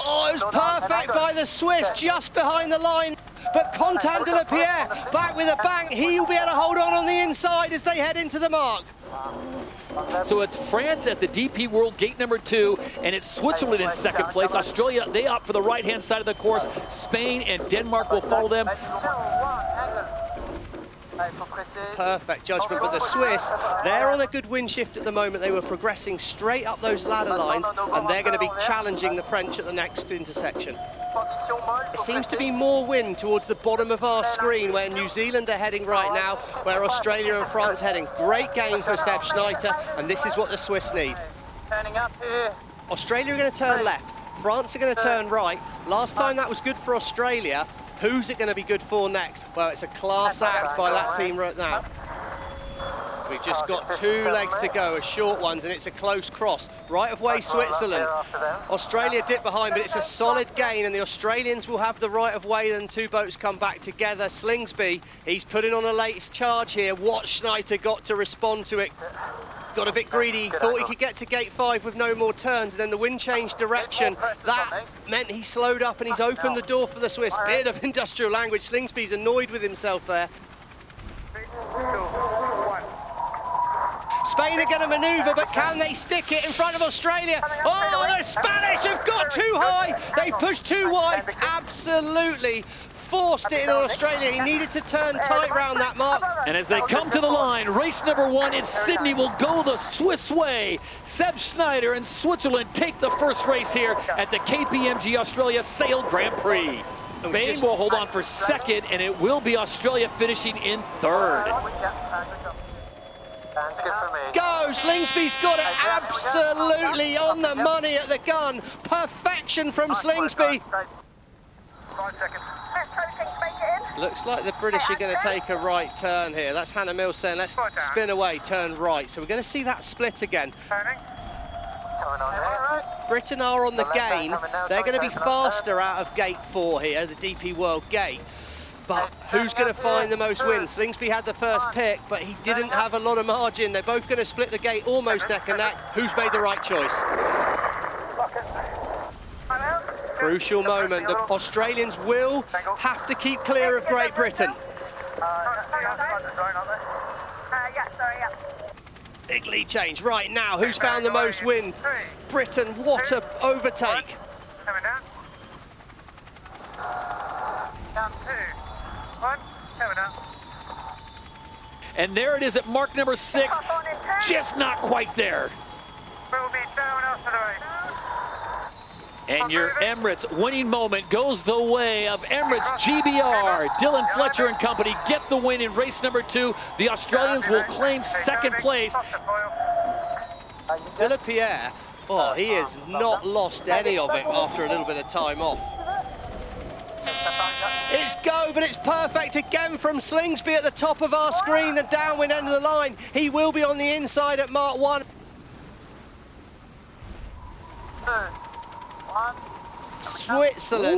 Oh, it was perfect by the Swiss, just behind the line. But Quentin de la Pierre back with a bang. He will be able to hold on the inside as they head into the mark. So it's France at the DP World gate number 2, and it's Switzerland in second place. Australia, they opt for the right-hand side of the course. Spain and Denmark will follow them. Perfect judgment, but the Swiss, they're on a good wind shift at the moment. They were progressing straight up those ladder lines, and they're going to be challenging the French at the next intersection. It seems to be more wind towards the bottom of our screen, where New Zealand are heading right now, where Australia and France are heading. Great game for Seb Schneider, and this is what the Swiss need. Australia are going to turn left, France are going to turn right. Last time that was good for Australia. Who's it going to be good for next? Well, it's a class act by that team right now. We've just got 2 legs to go, as short ones, and it's a close cross. Right of way, Switzerland. Australia dip behind, but it's a solid gain, and the Australians will have the right of way, then 2 boats come back together. Slingsby, he's putting on a latest charge here. What Schneider got to respond to it. Got a bit greedy, thought he could get to gate 5 with no more turns, and then the wind changed direction. That meant he slowed up and he's opened the door for the Swiss. Bit of industrial language. Slingsby's annoyed with himself there. Spain are going to manoeuvre, but can they stick it in front of Australia? Oh, the Spanish have got too high. They pushed too wide. Absolutely forced it in on Australia. He needed to turn tight round that mark. And as they come to the line, race number 1 in Sydney will go the Swiss way. Seb Schneider and Switzerland take the first race here at the KPMG Australia Sail Grand Prix. Spain will hold on for second, and it will be Australia finishing in third. Go! Slingsby's got it absolutely on the money at the gun. Perfection from Slingsby. 5 seconds. Looks like the British are going to take a right turn here. That's Hannah Mills saying, let's spin away, turn right. So we're going to see that split again. Britain are on the gain. They're going to be faster out of gate 4 here, the DP World gate. But who's going to find the most wind? Slingsby had the first pick, but he didn't have a lot of margin. They're both going to split the gate almost neck and neck. Who's made the right choice? Crucial moment. The Australians will have to keep clear of Great Britain. Big lead change right now. Who's found the most wind? Britain, what a overtake. And there it is at mark number 6, just not quite there. And your Emirates winning moment goes the way of Emirates GBR. Dylan Fletcher and company get the win in race number 2. The Australians will claim second place. De La Pierre, oh, he has not lost any of it after a little bit of time off. It's go, but it's perfect again from Slingsby at the top of our screen, the downwind end of the line. He will be on the inside at mark 1. Switzerland.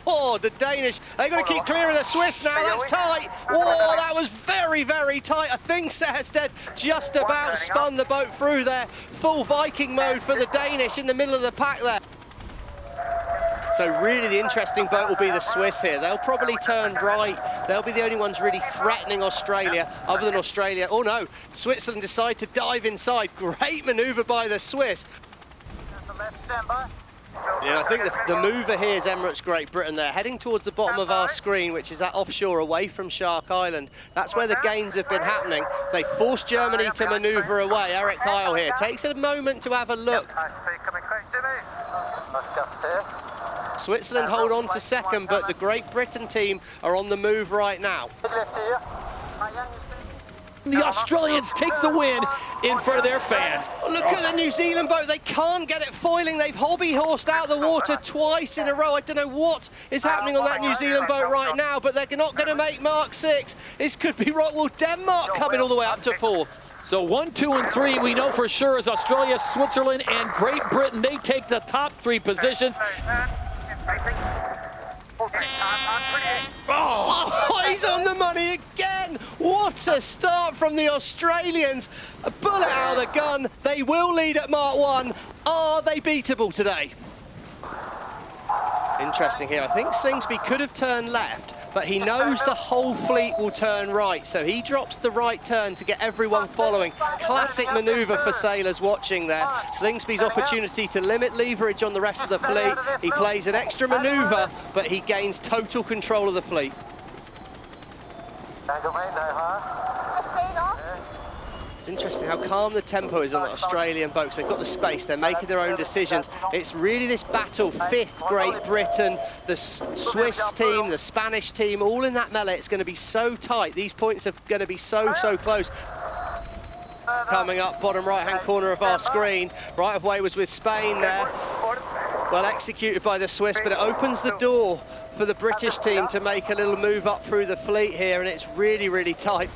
Oh, the Danish. They've got to keep clear of the Swiss now. That's tight. Oh, that was very, very tight. I think Sersted just about spun the boat through there. Full Viking mode for the Danish in the middle of the pack there. So really the interesting boat will be the Swiss here. They'll probably turn right. They'll be the only ones really threatening Australia, other than Australia. Oh no, Switzerland decide to dive inside. Great manoeuvre by the Swiss. Yeah, I think the mover here is Emirates Great Britain. They're heading towards the bottom of our screen, which is that offshore away from Shark Island. That's where the gains have been happening. They force Germany to manoeuvre away. Eric Heil here takes a moment to have a look. Switzerland hold on to second, but the Great Britain team are on the move right now. The Australians take the win in front of their fans. Look at the New Zealand boat. They can't get it foiling. They've hobby-horsed out the water twice in a row. I don't know what is happening on that New Zealand boat right now, but they're not going to make mark 6. This could be right. Well, Denmark coming all the way up to 4th. So 1, 2, and 3 we know for sure is Australia, Switzerland, and Great Britain. They take the top 3 positions. Oh, he's on the money again. What a start from the Australians. A bullet out of the gun. They will lead at Mark 1. Are they beatable today? Interesting here. I think Slingsby could have turned left, but he knows the whole fleet will turn right, so he drops the right turn to get everyone following. Classic manoeuvre for sailors watching there. Slingsby's opportunity to limit leverage on the rest of the fleet. He plays an extra manoeuvre, but he gains total control of the fleet. It's interesting how calm the tempo is on the Australian boats. They've got the space, they're making their own decisions. It's really this battle, 5th Great Britain, the Swiss team, the Spanish team, all in that melee. It's going to be so tight. These points are going to be so close. Coming up, bottom right-hand corner of our screen. Right of way was with Spain there. Well executed by the Swiss, but it opens the door for the British team to make a little move up through the fleet here, and it's really, really tight.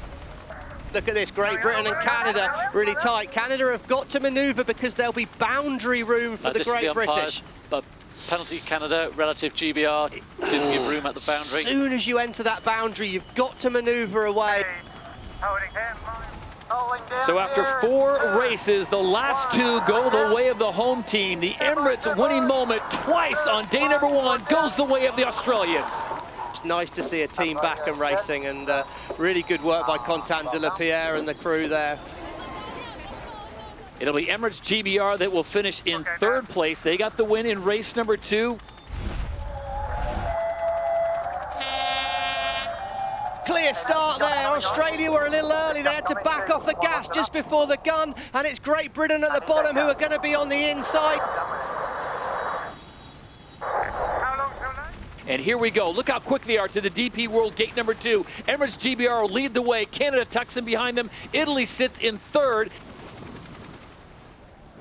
Look at this, Great Britain and Canada really tight. Canada have got to manoeuvre because there'll be boundary room for the Great British. But penalty Canada, relative GBR, didn't give room at the boundary. As soon as you enter that boundary, you've got to manoeuvre away. So after 4 races, the last 2 go the way of the home team. The Emirates winning moment twice on day number 1 goes the way of the Australians. It's nice to see a team back and racing, and really good work by Contant de la Pierre and the crew there. It'll be Emirates GBR that will finish in 3rd place. They got the win in race number 2. Clear start there. Australia were a little early. They had to back off the gas just before the gun, and it's Great Britain at the bottom who are going to be on the inside. And here we go. Look how quick they are to the DP World gate number 2. Emirates GBR will lead the way. Canada tucks in behind them. Italy sits in 3rd.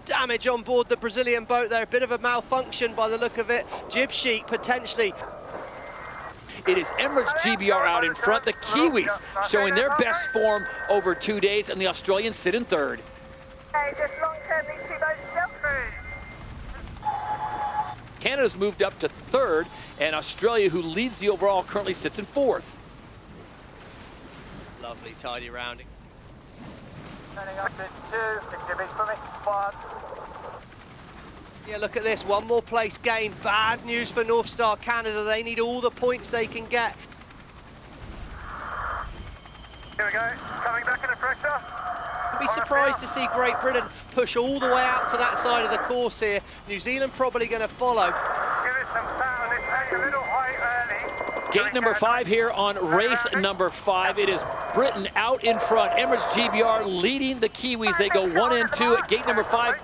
Damage on board the Brazilian boat there. A bit of a malfunction by the look of it. Jib sheet potentially. It is Emirates GBR out in front. The Kiwis showing their best form over 2 days, and the Australians sit in 3rd. Hey, just long term, these 2 boats jump through. Canada's moved up to 3rd, and Australia, who leads the overall, currently sits in 4th. Lovely, tidy rounding. Turning up to 2, exhibits for me, 1. Yeah, look at this, 1 more place gain. Bad news for North Star Canada. They need all the points they can get. Here we go, coming back under pressure. I'd be surprised to see Great Britain push all the way out to that side of the course here. New Zealand probably going to follow. Give it some power, it's a little high early. Gate number 5 here on race number 5. It is Britain out in front. Emirates GBR leading the Kiwis. They go 1 and 2 at gate number 5.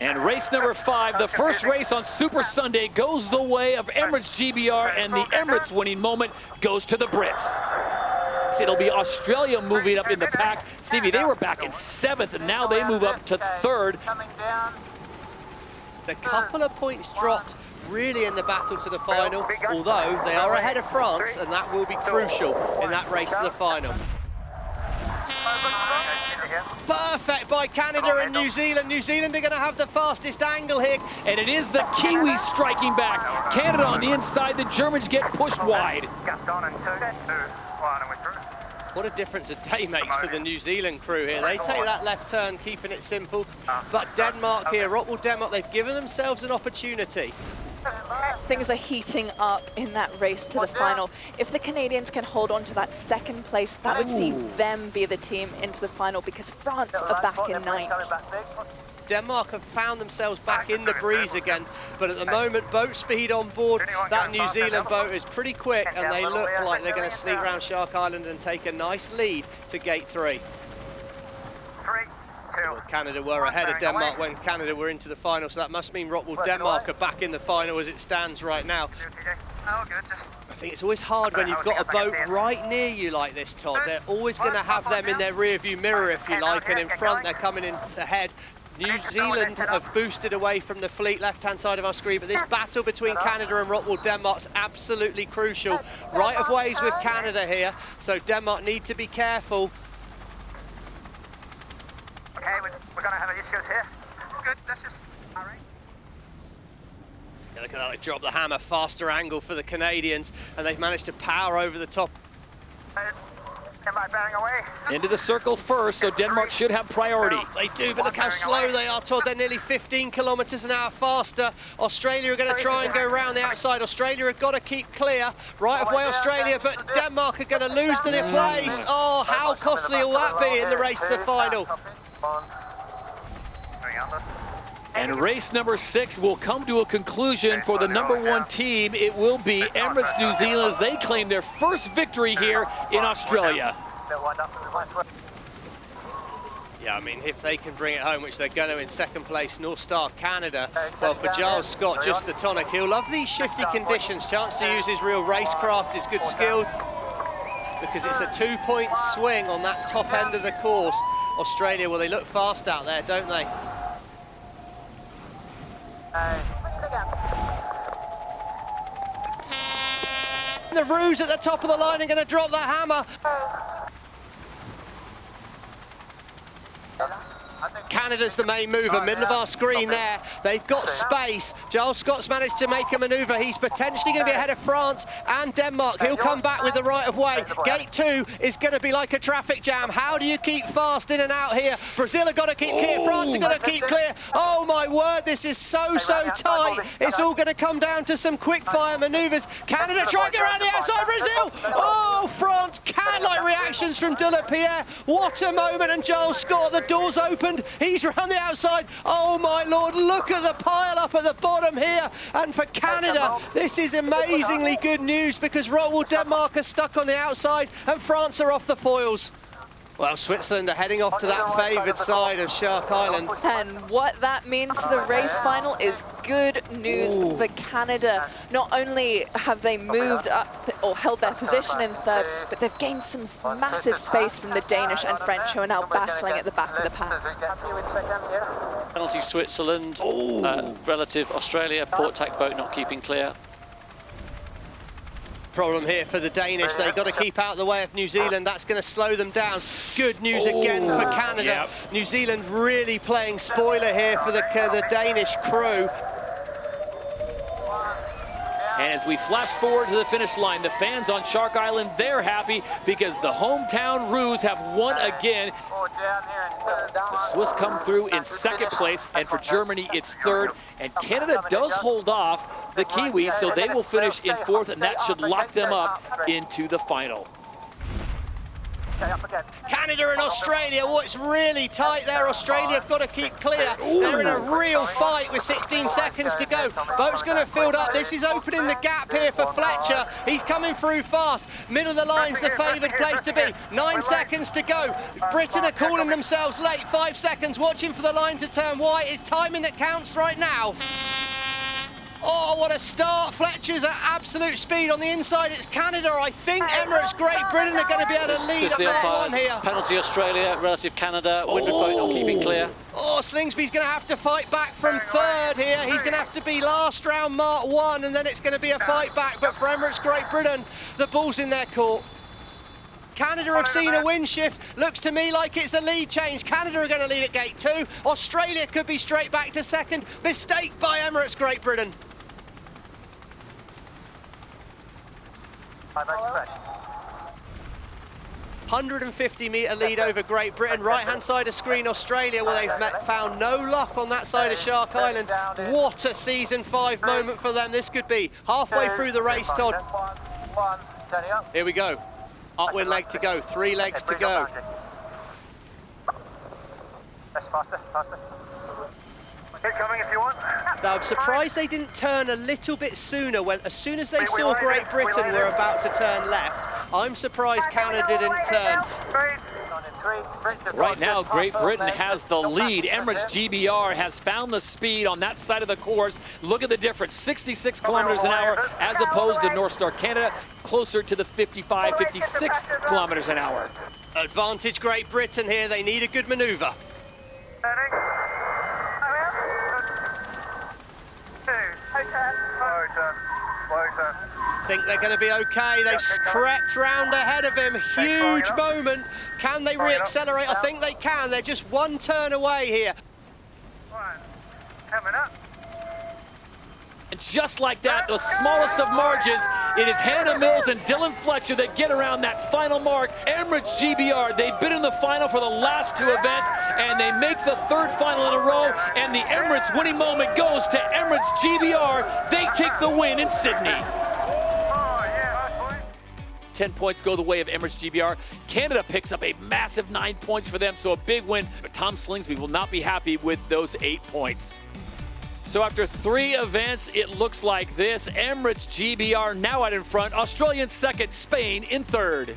And race number 5, the first race on Super Sunday, goes the way of Emirates GBR, and the Emirates winning moment goes to the Brits. See, it'll be Australia moving up in the pack. Stevie, they were back in 7th, and now they move up to 3rd. A couple of points dropped really in the battle to the final, although they are ahead of France, and that will be crucial in that race to the final. Perfect by Canada and New Zealand. New Zealand are going to have the fastest angle here. And it is the Kiwis striking back. Canada on the inside, the Germans get pushed wide. Gaston and 2, 1, and we're through. What a difference a day makes for the New Zealand crew here. They take that left turn, keeping it simple. But Denmark here, Rockwool Denmark, they've given themselves an opportunity. Things are heating up in that race to the final. If the Canadians can hold on to that 2nd place, that would see them be the team into the final, because France are back in 9th. Denmark have found themselves back in the breeze again, but at the moment, boat speed on board that New Zealand boat is pretty quick, and they look like they're going to sneak around Shark Island and take a nice lead to gate 3. 3, 2. Well, Canada were ahead of Denmark when Canada were into the final, so that must mean Rockwool Denmark are back in the final as it stands right now. Oh, good, just... I think it's always hard when you've got a boat right near you like this, Todd. They're always going to have them in their rear-view mirror, if you like, and in front they're coming in ahead. New Zealand have boosted away from the fleet left-hand side of our screen, but this battle between Canada and Rockwool Denmark is absolutely crucial. Right of ways with Canada here, so Denmark need to be careful. Okay, we're going to have issues here. Good, let's just... All right. Look at that, they've dropped the hammer, faster angle for the Canadians, and they've managed to power over the top. Am I bearing away? Into the circle first, so Denmark should have priority. They do, but look how slow they are, Todd. They're nearly 15 kilometres an hour faster. Australia are going to try and go around the outside. Australia have got to keep clear. Right of way, Australia, but Denmark are going to lose their place. Oh, how costly will that be in the race to the final? And race number 6 will come to a conclusion for the #1 team. It will be Emirates New Zealand as they claim their first victory here in Australia. Yeah, I mean, if they can bring it home, which they're going to in second place, North Star Canada, well, for Giles Scott, just the tonic. He'll love these shifty conditions. Chance to use his real racecraft, his good skill, because it's a 2-point swing on that top end of the course. Australia, well, they look fast out there, don't they? The Roos at the top of the line are going to drop the hammer. Canada's the main mover, middle of our screen there. They've got space. Giles Scott's managed to make a manoeuvre. He's potentially going to be ahead of France and Denmark. He'll come back with the right of way. Gate 2 is going to be like a traffic jam. How do you keep fast in and out here? Brazil have got to keep clear. France have got to keep clear. Oh my word, this is so tight. It's all going to come down to some quick fire manoeuvres. Canada trying to get around the outside. Brazil! Oh, France, cat-like reactions from De La Pierre. What a moment, and Giles Scott, the door's opened. He's around the outside. Oh my lord, look at the pile up at the bottom here. And for Canada, this is amazingly good news because Denmark are stuck on the outside and France are off the foils. Well, Switzerland are heading off to that favoured side of Shark Island. And what that means for the race final is good news for Canada. Not only have they moved up or held their position in third, but they've gained some massive space from the Danish and French, who are now battling at the back of the pack. Penalty Switzerland, relative Australia, port tack boat not keeping clear. Problem here for the Danish. They've got to keep out of the way of New Zealand. That's going to slow them down. Good news again for Canada. Yep. New Zealand really playing spoiler here for the Danish crew. And as we flash forward to the finish line, the fans on Shark Island, they're happy because the hometown Roos have won again. The Swiss come through in second place, and for Germany, it's third. And Canada does hold off the Kiwi, so they will finish in fourth, and that should lock them up into the final. Canada and Australia, oh, it's really tight there. Australia have got to keep clear. They're in a real fight with 16 seconds to go. Boat's going to fill up. This is opening the gap here for Fletcher. He's coming through fast. Middle of the line's the favoured place to be. 9 seconds to go. Britain are calling themselves late. 5 seconds, watching for the line to turn white. It's timing that counts right now. Oh, what a start. Fletcher's at absolute speed. On the inside, it's Canada. I think Emirates Great Britain are going to be able to lead at Mark 1 here. Penalty Australia, relative Canada, windward boat not keeping clear. Oh, Slingsby's going to have to fight back from third here. He's going to have to be last round Mark 1, and then it's going to be a fight back. But for Emirates Great Britain, the ball's in their court. Canada have seen a wind shift. Looks to me like it's a lead change. Canada are going to lead at gate 2. Australia could be straight back to second. Mistake by Emirates Great Britain. 150-metre lead over Great Britain. Right-hand side of screen, Australia, where they've found no luck on that side of Shark Island. What a season 5 moment for them this could be. Halfway through the race, Todd. Here we go. Upwind leg to go, 3 legs to go. Faster. Keep coming if you want. Now, I'm surprised they didn't turn a little bit sooner. As soon as they saw Great Britain were about to turn left, I'm surprised Canada didn't turn. Right now, Great Britain has the lead. Emirates GBR has found the speed on that side of the course. Look at the difference, 66 kilometers an hour as opposed to North Star Canada, closer to the 55, 56 kilometers an hour. Advantage Great Britain here. They need a good manoeuvre. Slow turn. Think they're going to be okay. They've crept round ahead of him. Huge moment. Can they re-accelerate? I think they can. They're just 1 turn away here. Coming up. And just like that, the smallest of margins, it is Hannah Mills and Dylan Fletcher that get around that final mark. Emirates GBR, they've been in the final for the last 2 events, and they make the 3rd final in a row, and the Emirates winning moment goes to Emirates GBR. They take the win in Sydney. 10 points go the way of Emirates GBR. Canada picks up a massive 9 points for them, so a big win. But Tom Slingsby will not be happy with those 8 points. So after 3 events, it looks like this. Emirates GBR now out in front. Australia in 2nd, Spain in 3rd.